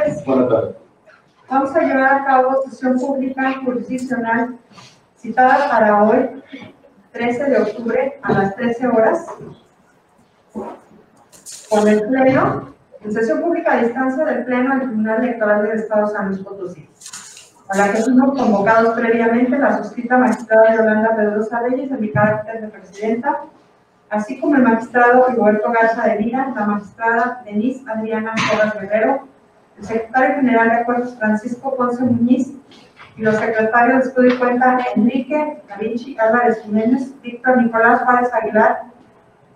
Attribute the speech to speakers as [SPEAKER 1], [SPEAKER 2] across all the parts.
[SPEAKER 1] tardes.
[SPEAKER 2] Buenas tardes.
[SPEAKER 1] Vamos a llevar a cabo sesión pública jurisdiccional citada para hoy, 13 de octubre, a las 13 horas, con el Pleno, en sesión pública a distancia del Pleno del Tribunal Electoral del Estado de San Luis Potosí, a la que fuimos convocados previamente la suscrita magistrada Yolanda Pedrosa Reyes, en mi carácter de presidenta, así como el magistrado Roberto Garza de Lira, la magistrada Denise Adriana Torres Guerrero, el secretario general de Acuerdos Francisco Ponce Muñiz y los secretarios de Estudio y Cuenta Enrique Davinci Álvarez Jiménez, Víctor Nicolás Juárez Aguilar,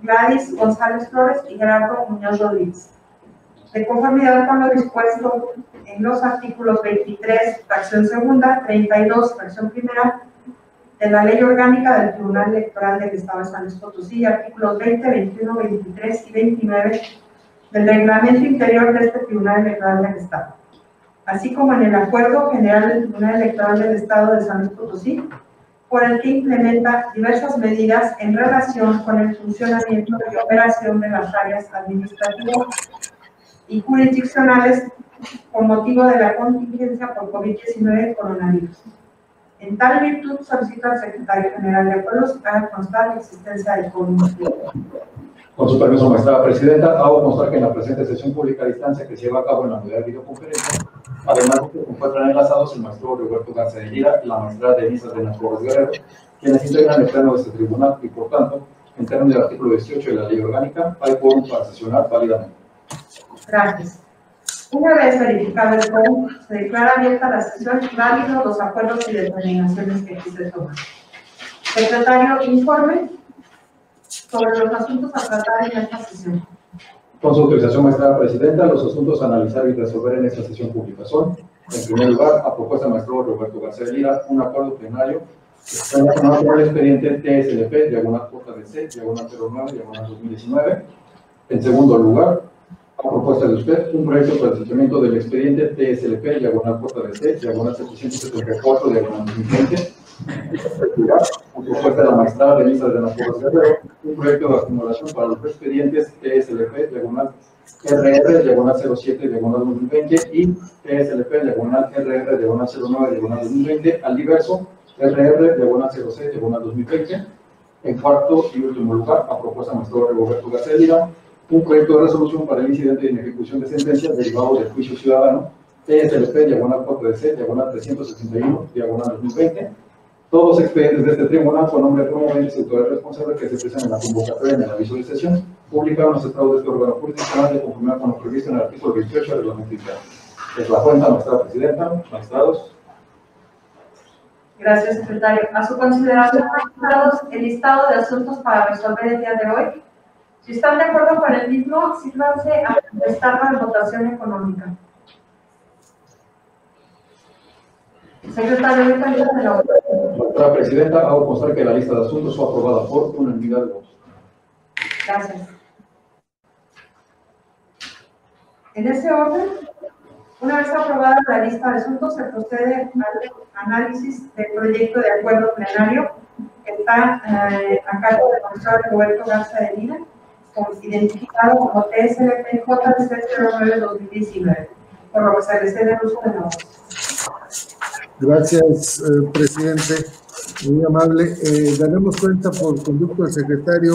[SPEAKER 1] Gladys González Flores y Gerardo Muñoz Rodríguez. De conformidad con lo dispuesto en los artículos 23, fracción segunda, 32, fracción primera, de la Ley Orgánica del Tribunal Electoral del Estado de San Luis Potosí, artículos 20, 21, 23 y 29 del Reglamento Interior de este Tribunal Electoral del Estado, así como en el Acuerdo General del Tribunal Electoral del Estado de San Luis Potosí, por el que implementa diversas medidas en relación con el funcionamiento y operación de las áreas administrativas y jurisdiccionales con motivo de la contingencia por COVID-19 coronavirus. En tal virtud, solicito al secretario general de Acuerdos que haga constar la existencia del COVID-19.
[SPEAKER 2] Con su permiso, magistrada presidenta, hago constar que en la presente sesión pública a distancia que se lleva a cabo en la unidad de videoconferencia, además de que se encuentran enlazados el maestro Roberto Garza de Lira y la magistrada Denise Adriana Torres Guerrero, quienes integran el pleno de este tribunal y, por tanto, en términos del artículo 18 de la Ley Orgánica, hay quórum para sesionar válidamente.
[SPEAKER 1] Gracias. Una vez verificado el quórum, se declara abierta la sesión y válidos los acuerdos y determinaciones que aquí se toman. Secretario, informe sobre los asuntos a tratar en esta sesión.
[SPEAKER 2] Con su autorización, magistrada presidenta, los asuntos a analizar y resolver en esta sesión pública son, en primer lugar, a propuesta del maestro Roberto Garza de Lira, un acuerdo plenario relacionado con el expediente TSLP, diagonal JDC, diagonal 09, diagonal 2019. En segundo lugar, a propuesta de usted, un proyecto para el tratamiento del expediente TSLP, diagonal JDC, diagonal 774, diagonal 2020. A propuesta de la magistrada Denise Adriana Torres Guerrero, un proyecto de acumulación para los expedientes TSLP, diagonal RR, diagonal 07, diagonal 2020 y TSLP, diagonal RR, diagonal 09, diagonal 2020, al diverso RR, diagonal 06, diagonal 2020. En cuarto y último lugar, a propuesta del maestro Roberto Garza de Lira, un proyecto de resolución para el incidente de ejecución de sentencias derivado del juicio ciudadano TSLP, diagonal 4DC, diagonal 361, diagonal 2020. Todos expedientes de este tribunal con nombre de promoventes y autores responsables que se expresan en la convocatoria en el aviso de sesión, publicaron los estados de este órgano jurisdiccional de conformidad con lo previsto en el artículo 28 del reglamento interno. Es la cuenta, magistrada presidenta, magistrados.
[SPEAKER 1] Gracias, secretario. A su consideración, magistrados, el listado de asuntos para resolver el día de hoy. Si están de acuerdo con el mismo, sírvanse a contestar la votación económica. Secretario, de la votación.
[SPEAKER 2] Magistrada presidenta, hago constar que la lista de asuntos fue aprobada por unanimidad de votos.
[SPEAKER 1] Gracias. En ese orden, una vez aprobada la lista de asuntos, se procede al análisis del proyecto de acuerdo plenario que está a cargo del profesor Roberto Garza de Lira, identificado como TSLP JDC09-2019, por lo que se le cede el uso de la voz.
[SPEAKER 3] Gracias, presidente. Muy amable. Daremos cuenta por conducto del secretario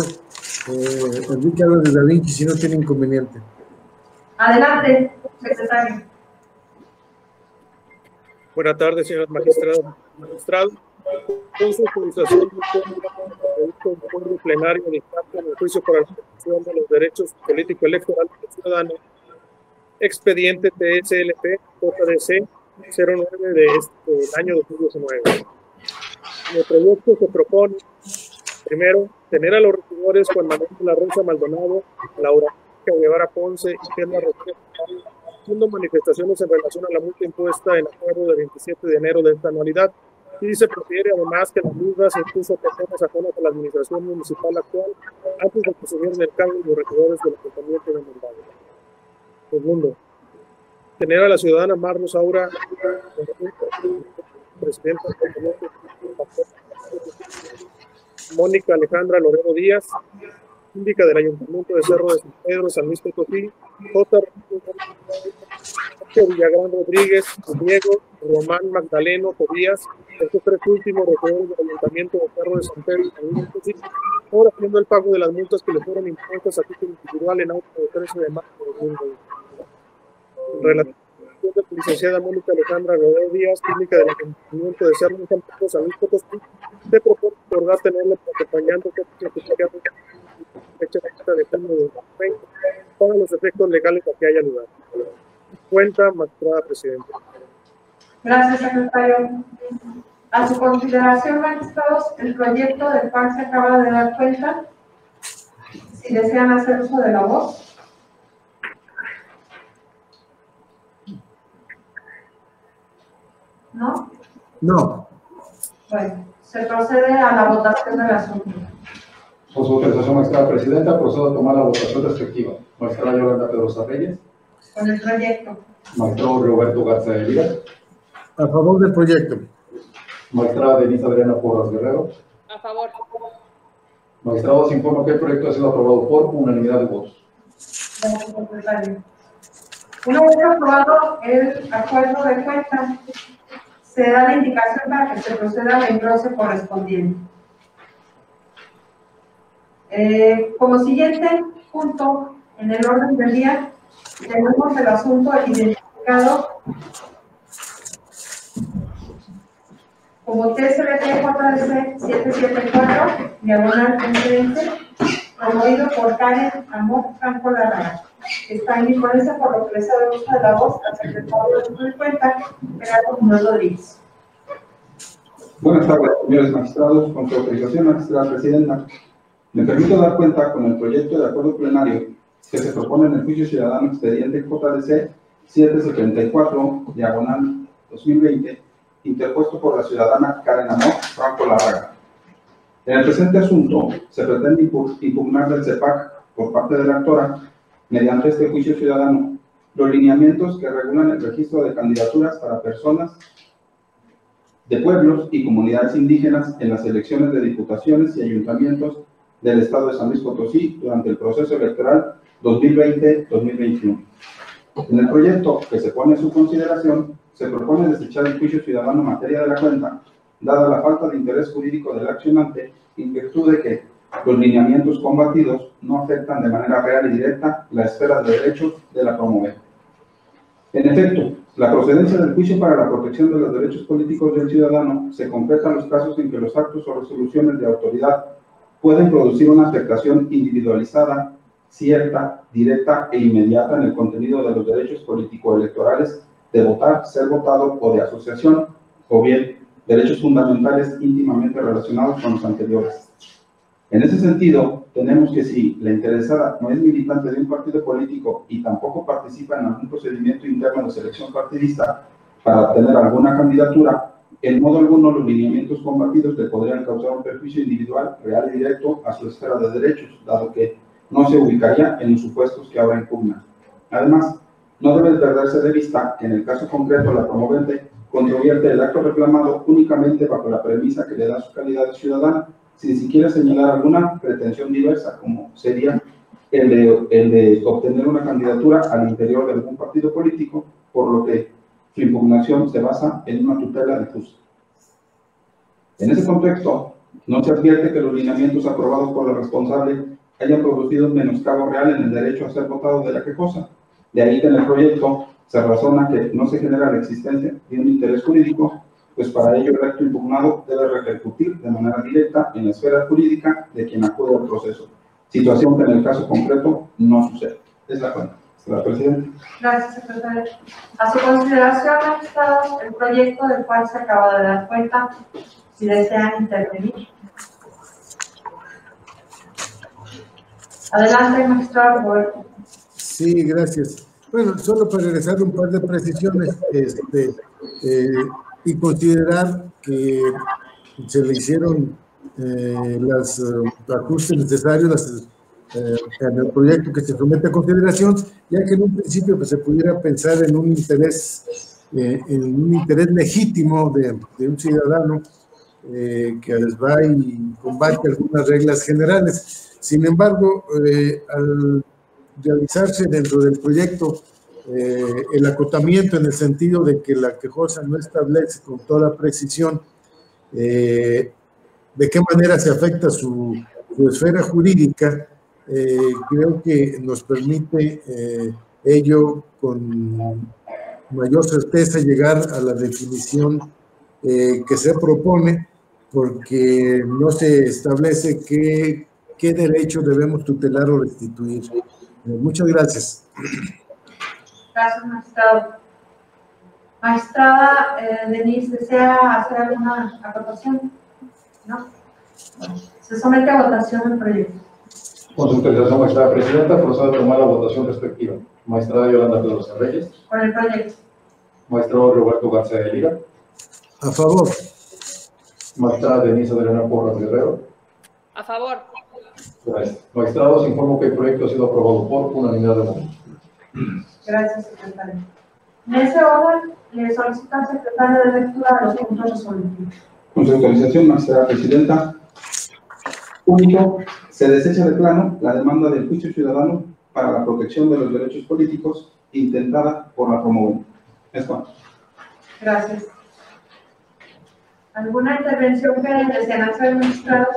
[SPEAKER 3] Enrique Álvarez Davinci, si no tiene inconveniente.
[SPEAKER 1] Adelante, secretario.
[SPEAKER 4] Buenas tardes, señores magistrados. Magistrado, con su autorización de un acuerdo plenario de impacto en el juicio por la protección de los derechos políticos electorales del ciudadano, expediente TSLP JDC 09 del año 2019. En el proyecto se propone, primero, tener a los regidores Juan Manuel de la Rosa Maldonado, Laura Guevara Ponce y Germán Rodríguez haciendo manifestaciones en relación a la multa impuesta en acuerdo del 27 de enero de esta anualidad, y se prefiere además que las mismas se impuso a personas ajenas a la administración municipal actual antes de que se dieran el cambio de los regidores del ayuntamiento de Mondado. Segundo, tener a la ciudadana Mar Rosaura, presidenta del ayuntamiento, Mónica Alejandra Loredo Díaz, síndica del Ayuntamiento de Cerro de San Pedro, San Luis Potosí, J. Villagrán Rodríguez, Diego, Román Magdaleno, Tobías, estos tres últimos regidores del Ayuntamiento de Cerro de San Pedro y San Luis Potosí, ahora haciendo el pago de las multas que le fueron impuestas a título individual en auto de 13 de marzo de 2020. En relación a la licenciada Mónica Alejandra Rodríguez Díaz, síndica del Ayuntamiento de Cerro de San Pedro, San Luis Potosí, se propone otorgar tenerle por acompañante certificado fecha de junio de 2020 para los efectos legales a que haya lugar. Cuenta, magistrada presidenta.
[SPEAKER 1] Gracias, secretario. A su consideración, magistrados, el proyecto del cual se acaba de dar cuenta. Si desean hacer uso de la voz. ¿No?
[SPEAKER 3] No.
[SPEAKER 1] Bueno, se procede a la votación del asunto.
[SPEAKER 2] Con su autorización, magistrada presidenta, procedo a tomar la votación respectiva. Magistrada Yolanda Pedrosa Reyes.
[SPEAKER 1] Con el proyecto.
[SPEAKER 2] Magistrado Roberto Garza de Lira.
[SPEAKER 3] A favor del proyecto.
[SPEAKER 2] Magistrada Denise Adriana Porras Guerrero.
[SPEAKER 5] A favor.
[SPEAKER 2] Magistrados, informo que el proyecto ha sido aprobado por unanimidad de votos.
[SPEAKER 1] Gracias, secretario. Una vez aprobado el acuerdo de cuenta, se da la indicación para que se proceda al engrose correspondiente. Como siguiente punto en el orden del día, tenemos el asunto identificado como TSBT-JDC 774, diagonal 2020, promovido por Karen Amor Franco Larraga, que está en influencia, por lo que le cedo el uso de la voz al secretario de cuenta, Gerardo Muñoz Rodríguez.
[SPEAKER 6] Buenas tardes, señores magistrados. Con su autorización, magistrada presidenta, me permito dar cuenta con el proyecto de acuerdo plenario que se propone en el juicio ciudadano expediente JDC 774, diagonal 2020, interpuesto por la ciudadana Karen Amor Franco Larraga. En el presente asunto, se pretende impugnar del CEPAC por parte de la actora, mediante este juicio ciudadano, los lineamientos que regulan el registro de candidaturas para personas de pueblos y comunidades indígenas en las elecciones de diputaciones y ayuntamientos del Estado de San Luis Potosí durante el proceso electoral 2020-2021. En el proyecto que se pone a su consideración, se propone desechar el juicio ciudadano en materia de la cuenta, dada la falta de interés jurídico del accionante, en virtud de que los lineamientos combatidos no afectan de manera real y directa la esfera de derechos de la promover. En efecto, la procedencia del juicio para la protección de los derechos políticos del ciudadano se concreta en los casos en que los actos o resoluciones de autoridad pueden producir una afectación individualizada, cierta, directa e inmediata en el contenido de los derechos político-electorales de votar, ser votado o de asociación, o bien derechos fundamentales íntimamente relacionados con los anteriores. En ese sentido, tenemos que si la interesada no es militante de un partido político y tampoco participa en algún procedimiento interno de selección partidista para obtener alguna candidatura, en modo alguno los lineamientos combatidos le podrían causar un perjuicio individual, real y directo a su esfera de derechos, dado que no se ubicaría en los supuestos que ahora impugnan. Además, no debe perderse de vista que en el caso concreto la promovente controvierte el acto reclamado únicamente bajo la premisa que le da su calidad de ciudadana, sin siquiera señalar alguna pretensión diversa, como sería el de obtener una candidatura al interior de algún partido político, por lo que su impugnación se basa en una tutela difusa. En ese contexto, no se advierte que los lineamientos aprobados por la responsable hayan producido un menoscabo real en el derecho a ser votado de la quejosa. De ahí que en el proyecto se razona que no se genera la existencia de un interés jurídico, pues para ello el acto impugnado debe repercutir de manera directa en la esfera jurídica de quien acude al proceso, situación que en el caso concreto no sucede. Es la cuenta. Señora Presidenta.
[SPEAKER 1] Gracias, secretario. A su consideración, magistrados, el proyecto del cual se acaba de dar cuenta, si desean intervenir. Adelante, magistrado Roberto.
[SPEAKER 3] Sí, gracias. Bueno, solo para regresar un par de precisiones y considerar que se le hicieron los ajustes necesarios en el proyecto que se somete a consideración, ya que en un principio pues, se pudiera pensar en un interés legítimo de un ciudadano que va y combate algunas reglas generales. Sin embargo, al realizarse dentro del proyecto el acotamiento en el sentido de que la quejosa no establece con toda precisión de qué manera se afecta su esfera jurídica, creo que nos permite ello con mayor certeza llegar a la definición que se propone, porque no se establece qué derecho debemos tutelar o restituir. Muchas gracias.
[SPEAKER 1] Gracias, magistrado. Magistrada Denise, ¿desea hacer alguna aportación? ¿No? Se somete a votación el proyecto.
[SPEAKER 2] Con su autorización, magistrada presidenta, procedo a tomar la votación respectiva. Magistrada Yolanda Pedrosa Reyes.
[SPEAKER 1] Por el proyecto.
[SPEAKER 2] Magistrado Roberto García de Lira.
[SPEAKER 3] A favor.
[SPEAKER 2] Magistrada Denise Adriana Porras Guerrero.
[SPEAKER 5] A favor.
[SPEAKER 2] Gracias. Magistrados, informo que el proyecto ha sido aprobado por unanimidad de votos.
[SPEAKER 1] Gracias, secretario. En ese orden, le solicito al secretario de lectura de los puntos resolutivos.
[SPEAKER 6] Con su autorización, magistrada presidenta. Único, se desecha de plano la demanda del juicio ciudadano para la protección de los derechos políticos intentada por la promovente. Es cuanto.
[SPEAKER 1] Gracias. ¿Alguna intervención que deseen hacer, magistrados?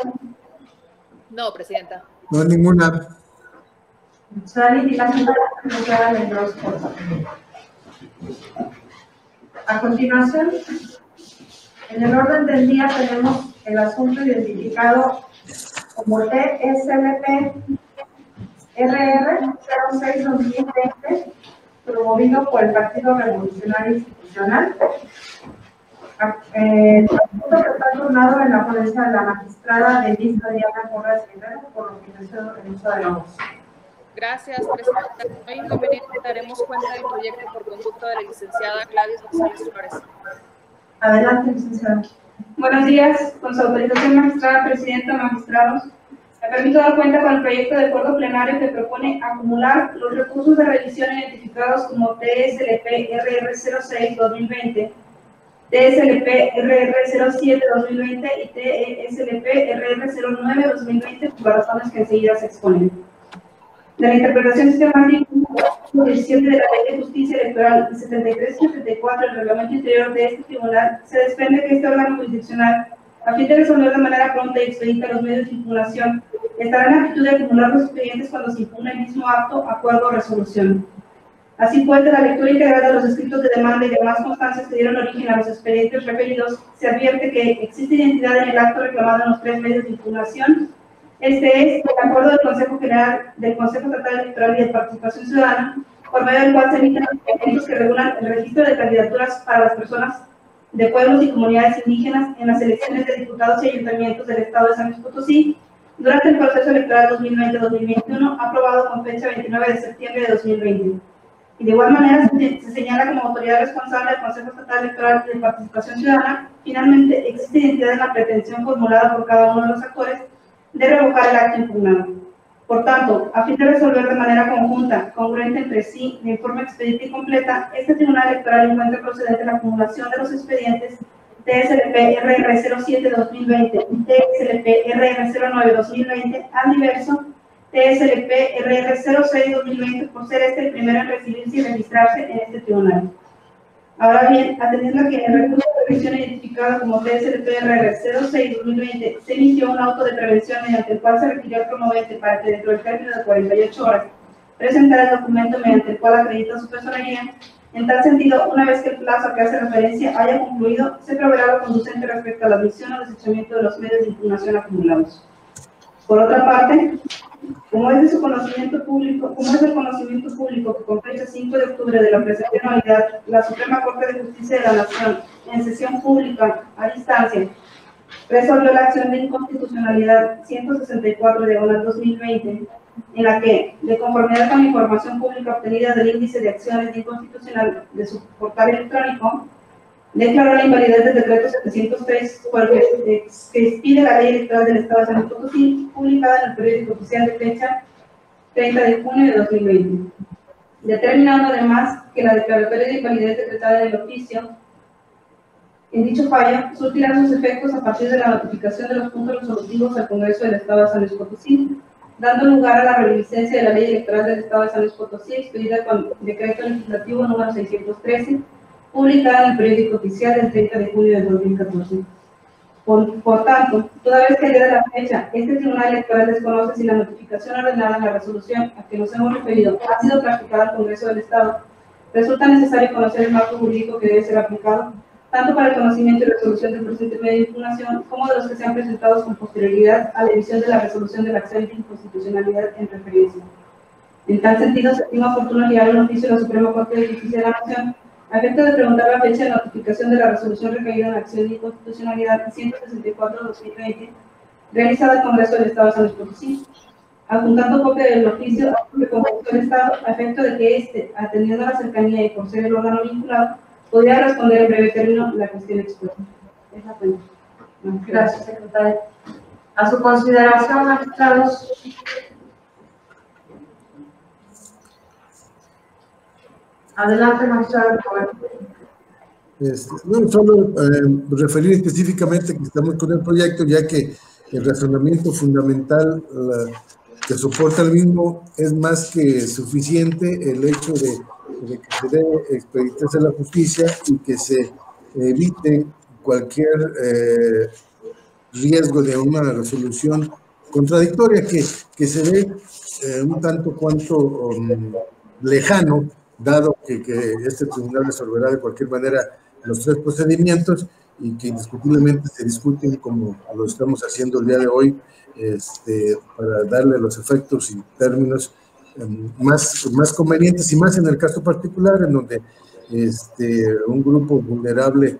[SPEAKER 5] No, presidenta.
[SPEAKER 3] No, ninguna.
[SPEAKER 1] Sally, la señora secretaria de los cosas. A continuación, en el orden del día tenemos el asunto identificado como TSLP RR 06-2020, promovido por el Partido Revolucionario Institucional. El asunto que está turnado en la ponencia de la magistrada Denise Adriana Porras Guerrero, por lo que me cedo el uso de la voz.
[SPEAKER 5] Gracias, presidenta. No hay inconveniente, daremos cuenta del proyecto por conducto de la licenciada Gladys González Flores.
[SPEAKER 1] Adelante, licenciada.
[SPEAKER 7] Buenos días. Con su autorización, magistrada presidenta, magistrados, me permito dar cuenta con el proyecto de acuerdo plenario que propone acumular los recursos de revisión identificados como TSLP RR 06-2020, TSLP RR 07-2020 y TSLP RR 09-2020 por las razones que enseguida se exponen. De la interpretación sistemática 17 de la Ley de Justicia Electoral y 73 y 74 del Reglamento Interior de este Tribunal, se desprende que este órgano jurisdiccional, a fin de resolver de manera pronta y expedita los medios de impugnación, estará en actitud de acumular los expedientes cuando se impugne el mismo acto, acuerdo o resolución. Así pues, de la lectura integral de los escritos de demanda y demás constancias que dieron origen a los expedientes referidos, se advierte que existe identidad en el acto reclamado en los 3 medios de impugnación. Este es el acuerdo del Consejo General del Consejo Estatal Electoral y de Participación Ciudadana, por medio del cual se emiten los documentos que regulan el registro de candidaturas para las personas de pueblos y comunidades indígenas en las elecciones de diputados y ayuntamientos del Estado de San Luis Potosí durante el proceso electoral 2020-2021, aprobado con fecha 29 de septiembre de 2020. Y de igual manera se señala como autoridad responsable del Consejo Estatal Electoral y de Participación Ciudadana. Finalmente, existe identidad en la pretensión formulada por cada uno de los actores de revocar el acto impugnado. Por tanto, a fin de resolver de manera conjunta, congruente entre sí, de forma expedita y completa, este Tribunal Electoral encuentra procedente la acumulación de los expedientes TSLP RR 07-2020 y TSLP RR 09-2020 al diverso TSLP RR 06-2020 por ser este el primero en recibirse y registrarse en este tribunal. Ahora bien, atendiendo a que en el recurso de revisión identificado como TSLP RR 06-2020 se inició un auto de prevención mediante el cual se requirió al promovente para que dentro del término de 48 horas presentara el documento mediante el cual acredita su personería. En tal sentido, una vez que el plazo a que hace referencia haya concluido, se proveerá lo conducente respecto a la admisión o desechamiento de los medios de impugnación acumulados. Por otra parte, como es del conocimiento público que con fecha 5 de octubre de la presente anualidad, la Suprema Corte de Justicia de la Nación, en sesión pública a distancia, resolvió la acción de inconstitucionalidad 164/2020, en la que, de conformidad con la información pública obtenida del índice de acciones de inconstitucional de su portal electrónico, declaró la invalidez del decreto 703 por el que expide la Ley Electoral del Estado de San Luis Potosí, publicada en el periódico oficial de fecha 30 de junio de 2020. Determinando además que la declaratoria de invalidez decretada en el oficio, en dicho fallo, surtirá sus efectos a partir de la notificación de los puntos resolutivos al Congreso del Estado de San Luis Potosí. dando lugar a la revigencia de la Ley Electoral del Estado de San Luis Potosí, expedida con Decreto Legislativo número 613, publicada en el Periódico Oficial del 30 de julio de 2014. Por tanto, toda vez que el día de la fecha este Tribunal Electoral desconoce si la notificación ordenada en la resolución a que nos hemos referido ha sido practicada al Congreso del Estado, resulta necesario conocer el marco jurídico que debe ser aplicado, tanto para el conocimiento y resolución del presente medio de impugnación, como de los que sean presentados con posterioridad a la emisión de la resolución de la acción de inconstitucionalidad en referencia. En tal sentido, se estima oportuno enviar un oficio a la Suprema Corte de Justicia de la Nación, a efecto de preguntar la fecha de notificación de la resolución recaída en la acción de inconstitucionalidad 164-2020, realizada al Congreso del Estado de San Luis Potosí, adjuntando copia del oficio que convocó el Estado, a efecto de que éste, atendiendo a la cercanía y por ser el órgano vinculado, podría responder en breve término la cuestión expuesta.
[SPEAKER 1] Gracias, secretaria. A su consideración, magistrados. Adelante, magistrado.
[SPEAKER 3] No, solo referir específicamente que estamos con el proyecto, ya que el razonamiento fundamental que soporta el mismo es más que suficiente el hecho de que se debe expeditarse a la justicia y que se evite cualquier riesgo de una resolución contradictoria que se ve un tanto cuanto lejano, dado que este tribunal resolverá de cualquier manera los tres procedimientos y que indiscutiblemente se discuten como lo estamos haciendo el día de hoy, para darle los efectos y términos más convenientes, y más en el caso particular en donde un grupo vulnerable,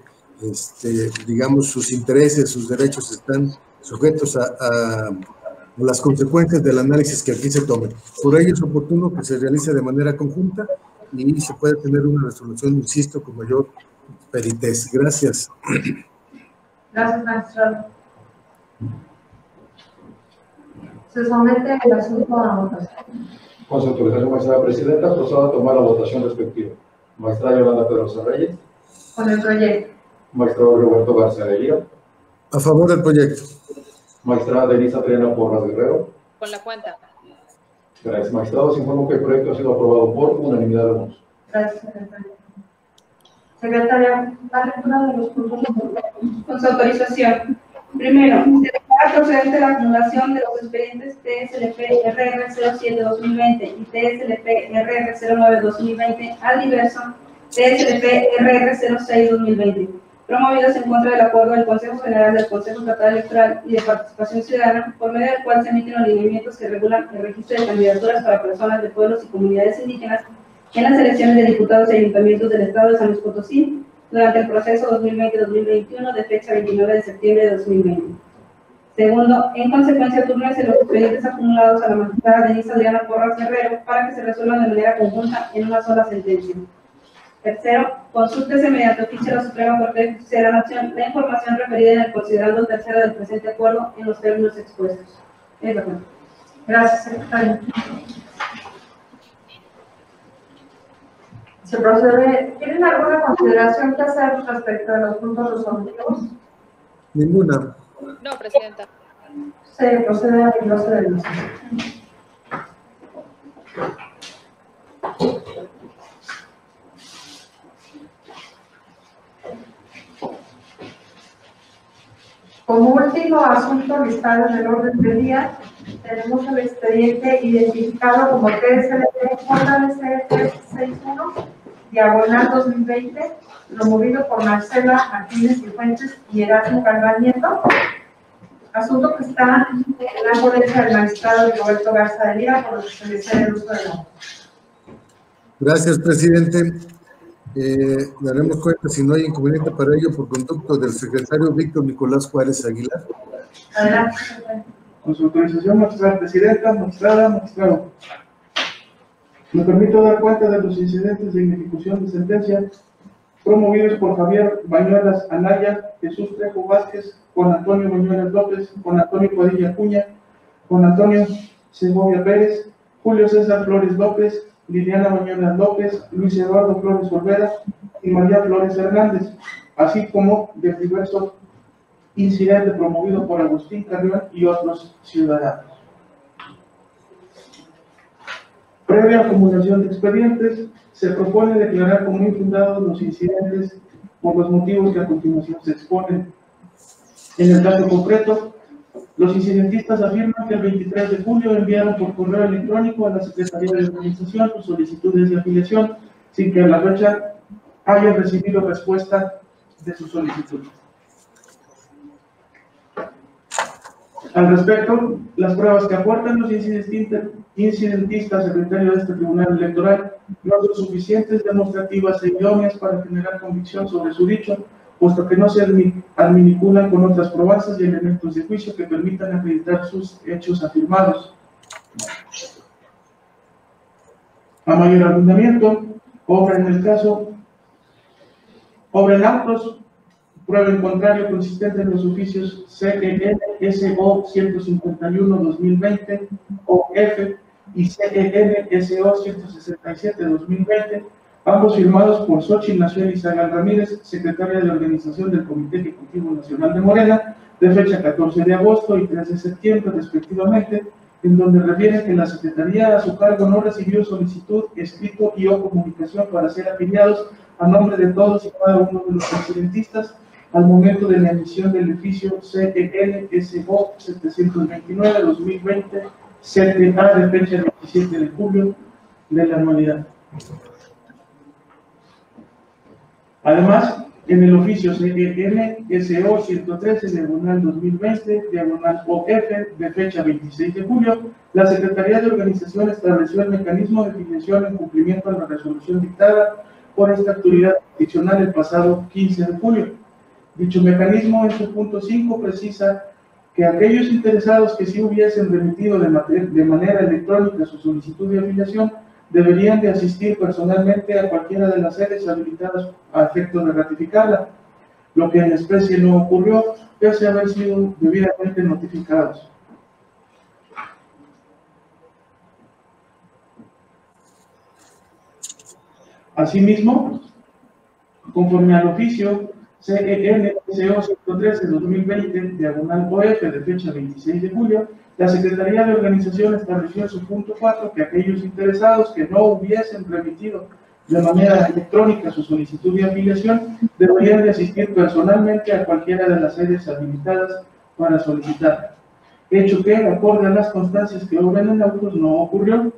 [SPEAKER 3] digamos, sus intereses, sus derechos están sujetos a las consecuencias del análisis que aquí se tome. Por ello es oportuno que se realice de manera conjunta y se puede tener una resolución, insisto, con mayor peritez. Gracias.
[SPEAKER 1] Gracias, magistrado. Se somete el asunto a votación.
[SPEAKER 2] Con su autorización, magistrada presidenta, procedo a tomar la votación respectiva. Magistrada Yolanda Pedrosa Reyes.
[SPEAKER 1] Con el proyecto.
[SPEAKER 2] Magistrado Roberto García de Lira.
[SPEAKER 3] A favor del proyecto.
[SPEAKER 2] Magistrada Denisa Triana Porras Guerrero.
[SPEAKER 5] Con la cuenta.
[SPEAKER 2] Gracias, magistrados. Informo que el proyecto ha sido aprobado por unanimidad de votos.
[SPEAKER 1] Gracias, secretaria. Secretaria, la lectura de los puntos.
[SPEAKER 7] Con su autorización. Primero, se declara procedente la acumulación de los expedientes TSLP-RR07-2020 y TSLP-RR09-2020 al diverso TSLP-RR06-2020, promovidos en contra del acuerdo del Consejo General del Consejo Estatal Electoral y de Participación Ciudadana, por medio del cual se emiten los lineamientos que regulan el registro de candidaturas para personas de pueblos y comunidades indígenas en las elecciones de diputados y ayuntamientos del Estado de San Luis Potosí durante el proceso 2020-2021 de fecha 29 de septiembre de 2020. Segundo, en consecuencia, túrnese los expedientes acumulados a la magistrada Denisa Adriana Porras Guerrero para que se resuelvan de manera conjunta en una sola sentencia. Tercero, consúltese mediante oficio a la Suprema Corte de Justicia de la Nación la información referida en el considerando tercero del presente acuerdo en los términos expuestos. Es verdad.
[SPEAKER 1] Gracias, secretaria. Se procede. ¿Tienen alguna consideración que hacer respecto a los puntos resolutivos?
[SPEAKER 3] Ninguna.
[SPEAKER 5] No, presidenta.
[SPEAKER 1] Se procede a la glosa del mismo. Como último asunto listado en el orden del día, tenemos el expediente identificado como TSLP-JDC-361, diagonal 2020, promovido por Marcela Martínez Cifuentes y Erasmo Galván Nieto. Asunto que está en la ponencia del magistrado Roberto García de Lira, por lo que se le cede el uso de la voz.
[SPEAKER 3] Gracias, presidente. Daremos cuenta, si no hay inconveniente para ello, por conducto del secretario Víctor Nicolás Juárez Aguilar.
[SPEAKER 1] Adelante.
[SPEAKER 6] Con su autorización, magistrada presidenta, magistrado. Me permito dar cuenta de los incidentes de ejecución de sentencia promovidos por Javier Bañuelas Anaya, Jesús Trejo Vázquez, Juan Antonio Bañuelas López, Juan Antonio Padilla Acuña, Juan Antonio Segovia Pérez, Julio César Flores López, Liliana Bañuelas López, Luis Eduardo Flores Olvera y María Flores Hernández, así como del diverso incidente promovido por Agustín Carrión y otros ciudadanos.
[SPEAKER 8] Previa acumulación de expedientes, se propone declarar como infundados los incidentes por los motivos que a continuación se exponen. En el caso concreto, los incidentistas afirman que el 23 de julio enviaron por correo electrónico a la Secretaría de Organización sus solicitudes de afiliación sin que a la fecha hayan recibido respuesta de sus solicitudes. Al respecto, las pruebas que aportan los incidentistas secretarios de este Tribunal Electoral no son suficientes, demostrativas e idóneas para generar convicción sobre su dicho, puesto que no se adminiculan con otras probazas y elementos de juicio que permitan acreditar sus hechos afirmados. A mayor abundamiento, obra en autos, prueba en contrario consistente en los oficios CEN-SO 151-2020 OF y CEN-SO 167-2020, ambos firmados por Xochitl Nación Izagal Ramírez, secretaria de Organización del Comité Ejecutivo Nacional de Morena, de fecha 14 de agosto y 3 de septiembre, respectivamente, en donde refiere que la Secretaría a su cargo no recibió solicitud, escrito y o comunicación para ser afiliados a nombre de todos y cada uno de los incidentistas al momento de la emisión del oficio CEN-SO 729-2020 CTA de fecha 27 de julio de la anualidad. Además, en el oficio CEN-SO 113-2020-OF de fecha 26 de julio, la Secretaría de Organización estableció el mecanismo de afiliación en cumplimiento a la resolución dictada por esta autoridad jurisdiccional el pasado 15 de julio. Dicho mecanismo, en su punto 5, precisa que aquellos interesados que sí hubiesen remitido de manera electrónica su solicitud de afiliación deberían de asistir personalmente a cualquiera de las sedes habilitadas a efecto de ratificarla, lo que en especie no ocurrió, pese a haber sido debidamente notificados. Asimismo, conforme al oficio CEN-SO 113-2020-OF de fecha 26 de julio, la Secretaría de Organización estableció en su punto 4 que aquellos interesados que no hubiesen remitido de manera electrónica su solicitud de afiliación deberían de asistir personalmente a cualquiera de las sedes habilitadas para solicitar. Hecho que, acorde a las constancias que obran en autos, no ocurrió.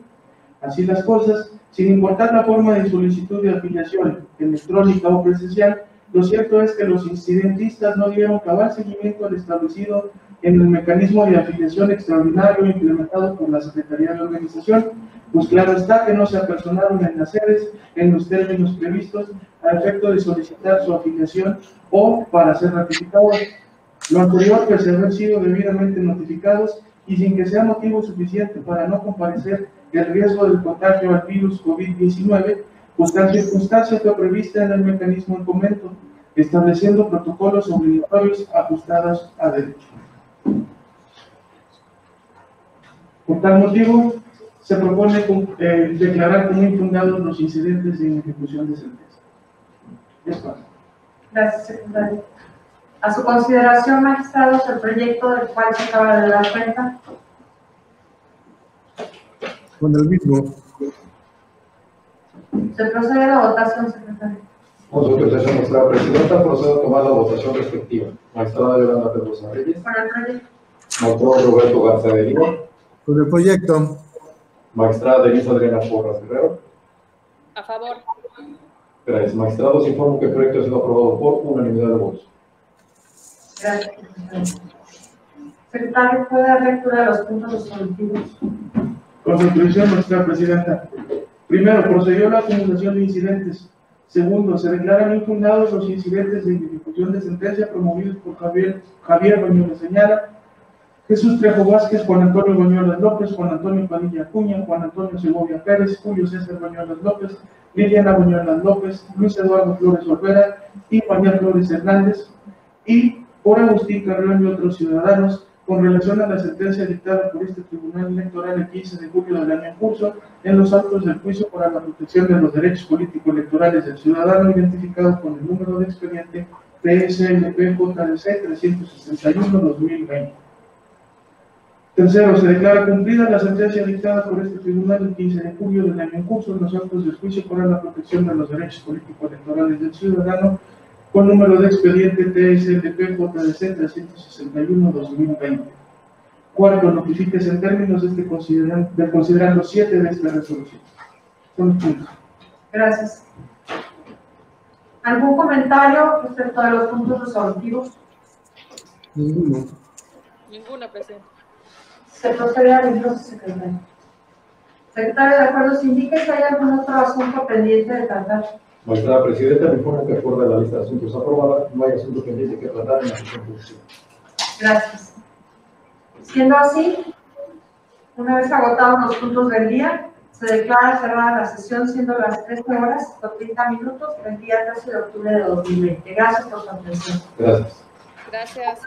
[SPEAKER 8] Así las cosas, sin importar la forma de solicitud de afiliación, electrónica o presencial, lo cierto es que los incidentistas no dieron cabal seguimiento al establecido en el mecanismo de afiliación extraordinario implementado por la Secretaría de Organización, pues claro está que no se apersonaron en las sedes en los términos previstos a efecto de solicitar su afiliación o para ser ratificados. Lo anterior, pese a haber sido debidamente notificados y sin que sea motivo suficiente para no comparecer el riesgo del contagio al virus COVID-19, pues tal circunstancia fue prevista en el mecanismo en comento, estableciendo protocolos obligatorios ajustados a derecho. Por tal motivo, se propone declarar como infundados los incidentes de ejecución de sentencia.
[SPEAKER 1] Gracias, secretario. A su consideración, magistrados, el proyecto del cual se acaba de dar cuenta.
[SPEAKER 3] Con el mismo.
[SPEAKER 1] Se procede a la votación, secretario.
[SPEAKER 2] Con su autorización, magistrada presidenta, procedo a tomar la votación respectiva. Magistrada Yolanda Pedrosa Reyes.
[SPEAKER 1] Con el proyecto.
[SPEAKER 2] Magistrado Roberto Garza de Lima.
[SPEAKER 3] Con el proyecto.
[SPEAKER 2] Magistrada Denise Adriana Porras Guerrero.
[SPEAKER 5] A favor.
[SPEAKER 2] Gracias. Magistrados, informo que el proyecto ha sido aprobado por unanimidad de votos.
[SPEAKER 1] Gracias, secretario. Secretario, ¿puede dar lectura de los puntos resolutivos?
[SPEAKER 8] Con su autorización, magistrada presidenta. Primero, procedió la acumulación de incidentes. Segundo, se declaran infundados los incidentes de ejecución de sentencia promovidos por Javier Bañuelos Señala, Jesús Trejo Vázquez, Juan Antonio Bañuelos López, Juan Antonio Padilla Acuña, Juan Antonio Segovia Pérez, Julio César Bañuelos López, Liliana Bañuelos López, Luis Eduardo Flores Olvera y María Flores Hernández, y por Agustín Carrión y otros ciudadanos, con relación a la sentencia dictada por este Tribunal Electoral el 15 de julio del año en curso, en los actos del juicio para la protección de los derechos político-electorales del ciudadano, identificados con el número de expediente PSLP-JDC 361-2020. Tercero, se declara cumplida la sentencia dictada por este tribunal el 15 de julio del año en curso en los actos del juicio para la protección de los derechos político-electorales del ciudadano con número de expediente TSLP-JDC 361-2020. Cuarto, notifíquese en términos de del considerando 7 de esta resolución. Son los puntos.
[SPEAKER 1] Gracias. ¿Algún comentario respecto a los puntos resolutivos?
[SPEAKER 3] Ninguno.
[SPEAKER 5] Ninguna, presidente.
[SPEAKER 1] Se procede al entonces, secretario. Secretario, de acuerdo, se indica si hay algún otro asunto pendiente de tratar.
[SPEAKER 2] Magistrada Presidenta, me informo que de acuerdo a la lista de asuntos aprobada, no hay asunto pendiente que tratar en la sesión pública.
[SPEAKER 1] Gracias. Siendo así, una vez agotados los puntos del día, se declara cerrada la sesión, siendo las 13 horas con 30 minutos del día 13 de octubre de 2020. Gracias por su atención.
[SPEAKER 2] Gracias.
[SPEAKER 5] Gracias.